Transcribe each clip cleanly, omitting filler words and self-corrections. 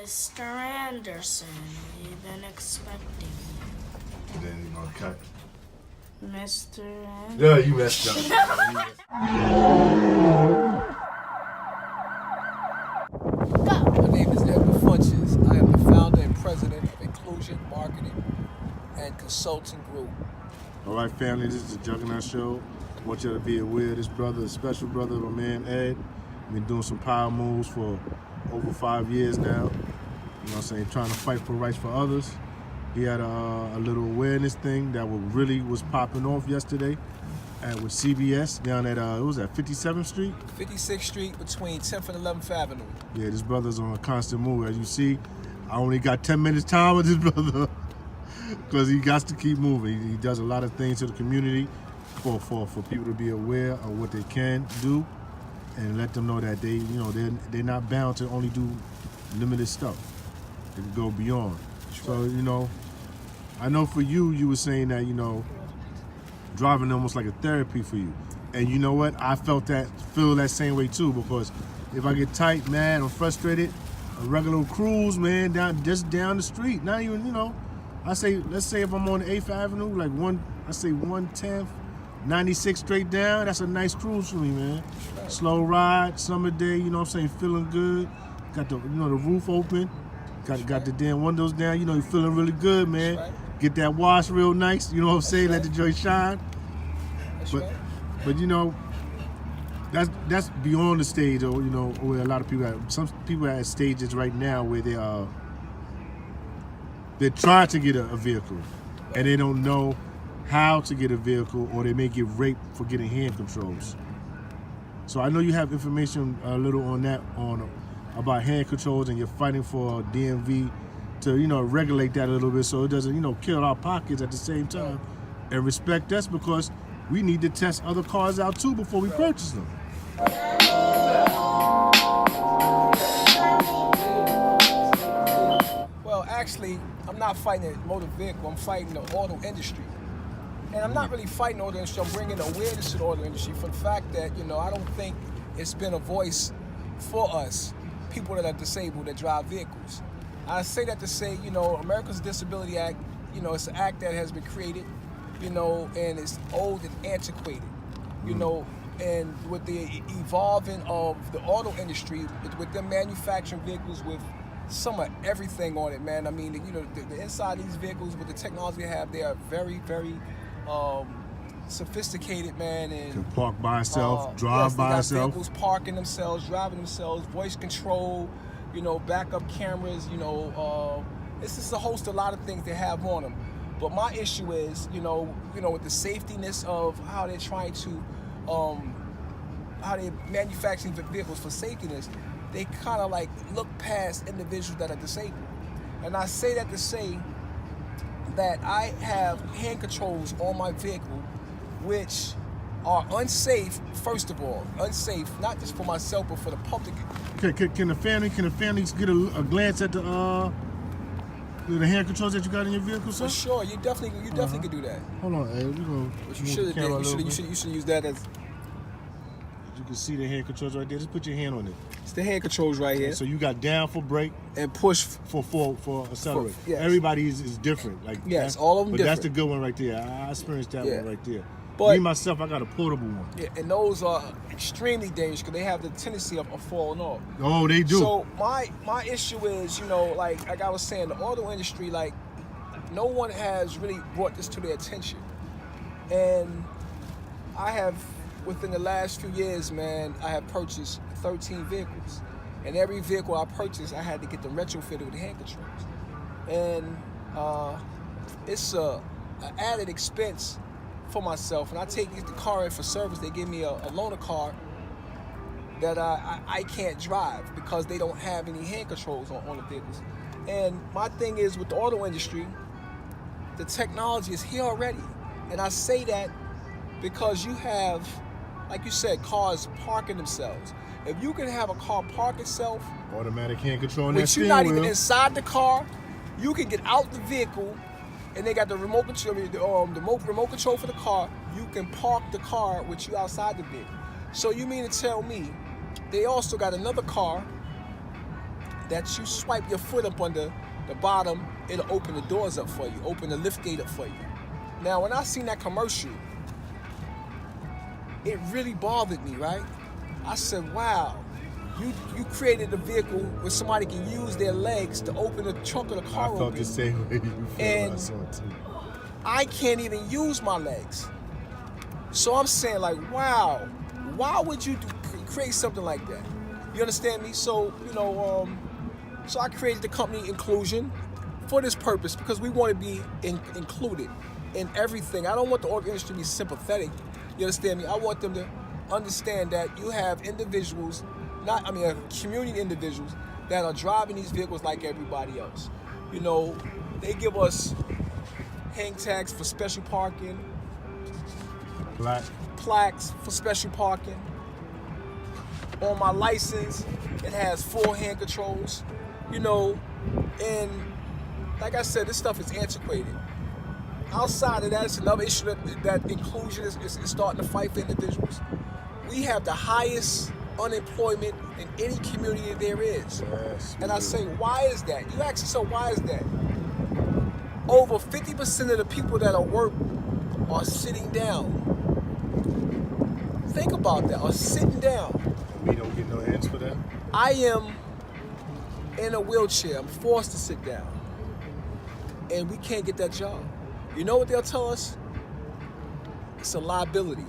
Mr. Anderson, you've been expecting me. And then you're gonna cut. Mr. Anderson. Yeah, you messed up. My name is Funches. I am the founder and president of Inclusion Marketing and Consulting Group. All right, family, this is the Juggernaut Show. I want you to be aware of this brother, a special brother, my man Ed. Been doing some power moves for over 5 years now. You know what I'm saying? Trying to fight for rights for others. He had a little awareness thing that really was popping off yesterday with CBS down at, what was that, 57th Street? 56th Street between 10th and 11th Avenue. Yeah, this brother's on a constant move. As you see, I only got 10 minutes time with this brother because he got to keep moving. He does a lot of things to the community for people to be aware of what they can do and let them know that they're not bound to only do limited stuff. They can go beyond. So, I know for you were saying that, driving almost like a therapy for you. And you know what? I feel that same way too, because if I get tight, man, I'm frustrated, a regular cruise, man, just down the street, not even, let's say if I'm on 8th Avenue, like 110th, 96 straight down, that's a nice cruise for me, man. Slow ride, summer day, feeling good. Got the roof open. Got the damn windows down, you're feeling really good, man. Right. Get that wash real nice, let the joy shine. But that's beyond the stage, or where a lot of people some people are at stages right now where they're trying to get a vehicle and they don't know how to get a vehicle, or they may get raped for getting hand controls. So I know you have information a little on that about hand controls, and you're fighting for DMV to regulate that a little bit so it doesn't kill our pockets at the same time, and respect us, because we need to test other cars out too before we purchase them. Well, actually, I'm not fighting the motor vehicle, I'm fighting the auto industry. And I'm not really fighting the auto industry, I'm bringing awareness to the auto industry for the fact that, I don't think it's been a voice for us, people that are disabled that drive vehicles. I say that to say, America's Disability Act, it's an act that has been created, and it's old and antiquated, and with the evolving of the auto industry, with them manufacturing vehicles with some of everything on it, man. I mean, the inside of these vehicles with the technology they have, they are very, very sophisticated, man. And can park by itself, drive by itself. Vehicles parking themselves, driving themselves, voice control, backup cameras, it's just a lot of things they have on them. But my issue is, with the safetyness of how they're trying to, how they're manufacturing vehicles for safetyness, they kind of like look past individuals that are disabled. And I say that to say that I have hand controls on my vehicle which are unsafe, first of all. Unsafe, not just for myself, but for the public. Can the families get a glance at the hand controls that you got in your vehicle, sir? For sure, you definitely can do that. Hold on, Ed, we gonna But you should use that as. You can see the hand controls right there. Just put your hand on it. It's the hand controls right here. So you got down for brake and push for accelerate. Yes. Everybody is different. Like yes, all of them but different. That's the good one right there. I experienced that one right there. But, me myself, I got a portable one. Yeah, and those are extremely dangerous because they have the tendency of falling off. Oh, they do. So my issue is, like I was saying, the auto industry, like no one has really brought this to their attention. And I have, within the last few years, man, I have purchased 13 vehicles. And every vehicle I purchased, I had to get them retrofitted with hand controls. And it's an added expense for myself. And I take the car in for service. They give me a loaner car that I can't drive because they don't have any hand controls on the vehicles. And my thing is, with the auto industry, the technology is here already. And I say that because you have, like you said, cars parking themselves. If you can have a car park itself, automatic hand control, but you're not even inside the car, you can get out the vehicle, and they got the remote control, the remote control for the car. You can park the car with you outside the vehicle. So you mean to tell me they also got another car that you swipe your foot up on the bottom, it'll open the doors up for you, open the lift gate up for you. Now, when I seen that commercial, it really bothered me, right? I said, wow, you created a vehicle where somebody can use their legs to open the trunk of the car I felt open. the same way you feel. And I saw it too. I can't even use my legs. So I'm saying, like, wow, why would you create something like that? You understand me? So, so I created the company Inclusion for this purpose, because we want to be included in everything. I don't want the auto industry to be sympathetic. You understand me? I want them to understand that you have individuals, community individuals that are driving these vehicles like everybody else. They give us hang tags for special parking, plaques for special parking. On my license, it has 4 hand controls, and like I said, this stuff is antiquated. Outside of that, it's another issue that inclusion is starting to fight for individuals. We have the highest unemployment in any community there is. Yes, and I say, why is that? You ask yourself, why is that? Over 50% of the people that are work are sitting down. Think about that, are sitting down. We don't get no hands for that? I am in a wheelchair. I'm forced to sit down. And we can't get that job. You know what they'll tell us? It's a liability.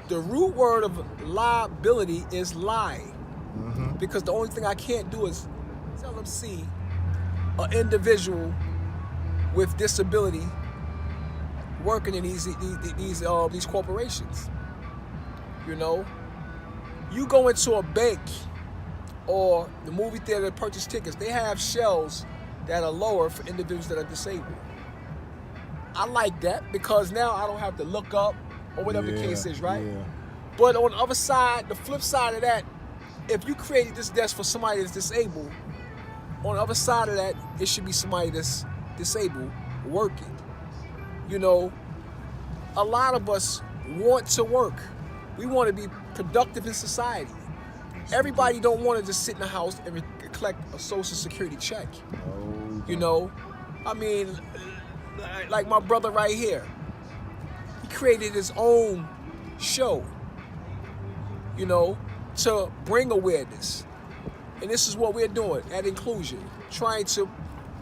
The root word of liability is lie. Mm-hmm. Because the only thing I can't do is tell them, see an individual with disability working in these corporations. You go into a bank or the movie theater to purchase tickets, they have shelves that are lower for individuals that are disabled. I like that because now I don't have to look up or whatever the case is, right? Yeah. But on the other side, the flip side of that, if you created this desk for somebody that's disabled, on the other side of that, it should be somebody that's disabled working. A lot of us want to work. We want to be productive in society. Everybody don't want to just sit in the house and collect a social security check. Like my brother right here, he created his own show, to bring awareness. And this is what we're doing at Inclusion, trying to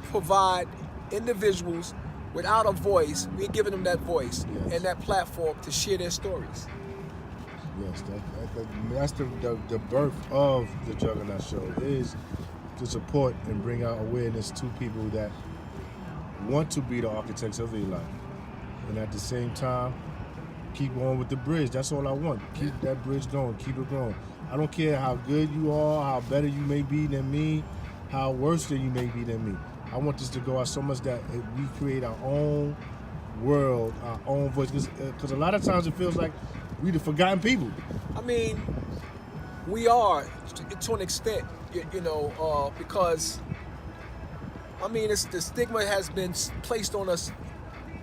provide individuals without a voice. We're giving them that voice and that platform to share their stories. Yes, that's the birth of the Juggernaut Show, is to support and bring out awareness to people that want to be the architects of their life. And at the same time, keep going with the bridge. That's all I want. Keep that bridge going. Keep it growing. I don't care how good you are, how better you may be than me, how worse than you may be than me. I want this to go out so much that we create our own world, our own voice. Because a lot of times it feels like we the forgotten people. We are to an extent, because the stigma has been placed on us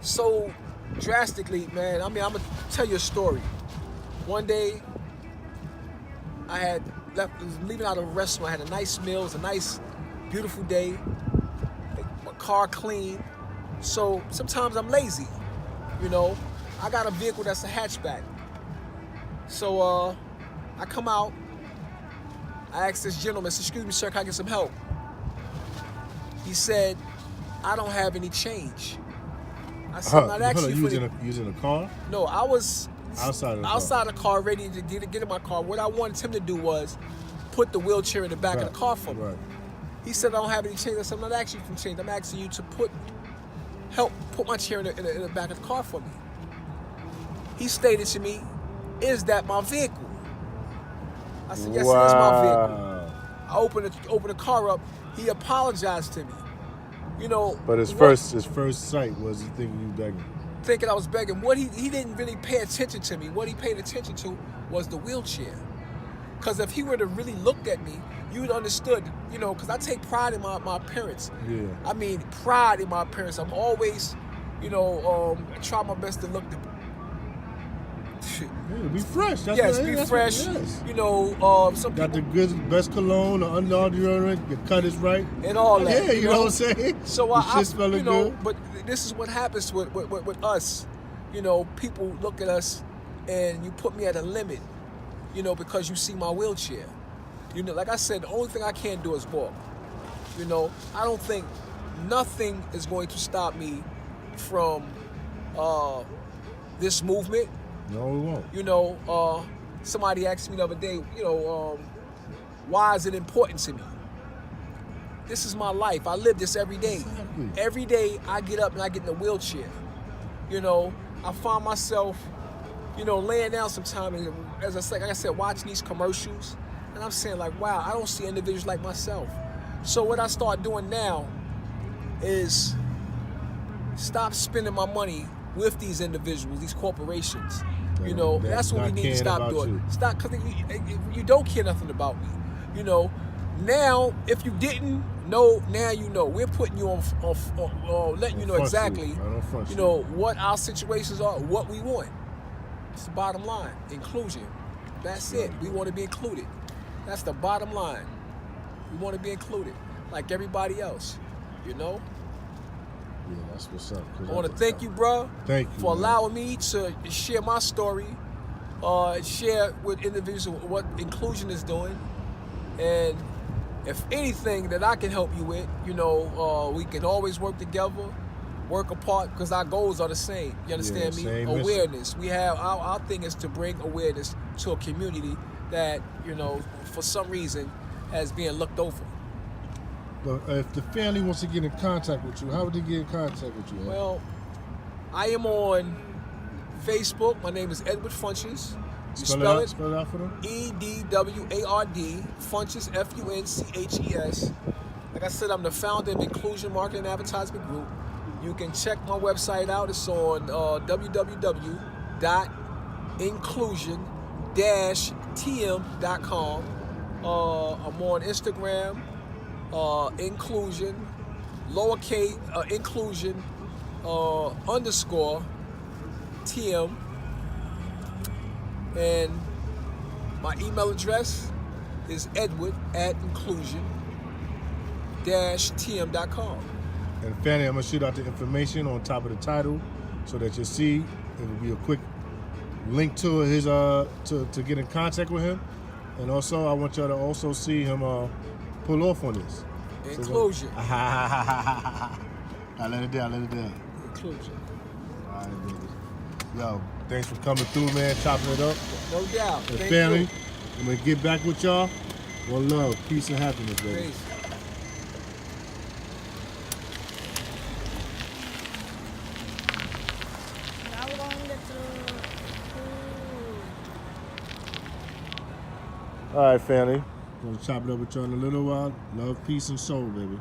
so drastically, man. I'm gonna tell you a story. One day, I was leaving out of a restaurant. I had a nice meal. It was a nice, beautiful day. My car clean. So sometimes I'm lazy, I got a vehicle that's a hatchback. So I come out. I asked this gentleman, I said, "Excuse me, sir, can I get some help?" He said, "I don't have any change." I said, "I'm not asking you for using a car? No, I was outside the car, ready to get in my car. What I wanted him to do was put the wheelchair in the back of the car for me. Right. He said, "I don't have any change." I said, "I'm not asking you for change. I'm asking you to help put my chair in the back of the car for me." He stated to me, "Is that my vehicle?" I said, "Yes, it is my vehicle." I opened the car up. He apologized to me. But his first sight was he thinking you begging. Thinking I was begging. What he didn't really pay attention to me. What he paid attention to was the wheelchair. Because if he would have really looked at me, you would have understood, because I take pride in my appearance. Yeah. Pride in my appearance. I'm always, I try my best to look Yeah, be fresh. That's yes, what, be that's fresh. What it is. You know, some Got people the good, best cologne, the under deodorant, your cut is right. and all that. Yeah, you know what I'm saying? So the shit smelling you know, good. but this is what happens with us. You know, people look at us, and you put me at a limit. You know, because you see my wheelchair. You know, like I said, the only thing I can't do is walk. You know, I don't think nothing is going to stop me from this movement. No, we won't. You know, somebody asked me the other day, you know, why is it important to me? This is my life. I live this every day. Exactly. Every day I get up and I get in a wheelchair. You know, I find myself, you know, laying down sometime and, as like I said, watching these commercials. And I'm saying, like, wow, I don't see individuals like myself. So what I start doing now is stop spending my money with these individuals, these corporations. You know, that's what we need to stop doing. Stop, because you don't care nothing about me. You know, now, if you didn't know, now you know. We're putting you on letting you know exactly, you know, what our situations are, what we want. It's the bottom line. Inclusion. That's it. We want to be included. That's the bottom line. We want to be included, like everybody else. You know? Yeah, that's what's up. I want to thank you, bro. Thank you for allowing me to share my story, share with individuals what inclusion is doing, and if anything that I can help you with, you know, we can always work together, work apart, because our goals are the same. You understand me? Awareness. We have our thing is to bring awareness to a community that, you know, for some reason has been looked over. But if the family wants to get in contact with you, how would they get in contact with you? Well, I am on Facebook. My name is Edward Funches. You spell it out for them? EDWARD, Funches, FUNCHES. Like I said, I'm the founder of Inclusion Marketing Advertisement Group. You can check my website out. It's on www.inclusion-tm.com. I'm on Instagram. Inclusion, lowercase inclusion underscore TM, and my email address is edward@inclusion-tm.com. And Fanny, I'm gonna shoot out the information on top of the title so that you'll see. It will be a quick link to his to get in contact with him, and also I want y'all to also see him pull off on this. Inclusion. I let it down. Inclusion. All right, baby. Yo, thanks for coming through, man. Chopping it up. No doubt. And Thank family, you. I'm gonna get back with y'all. One love, peace, and happiness, baby. Peace. Now we're going to All right, family. Gonna chop it up with y'all in a little while. Love, peace, and soul, baby.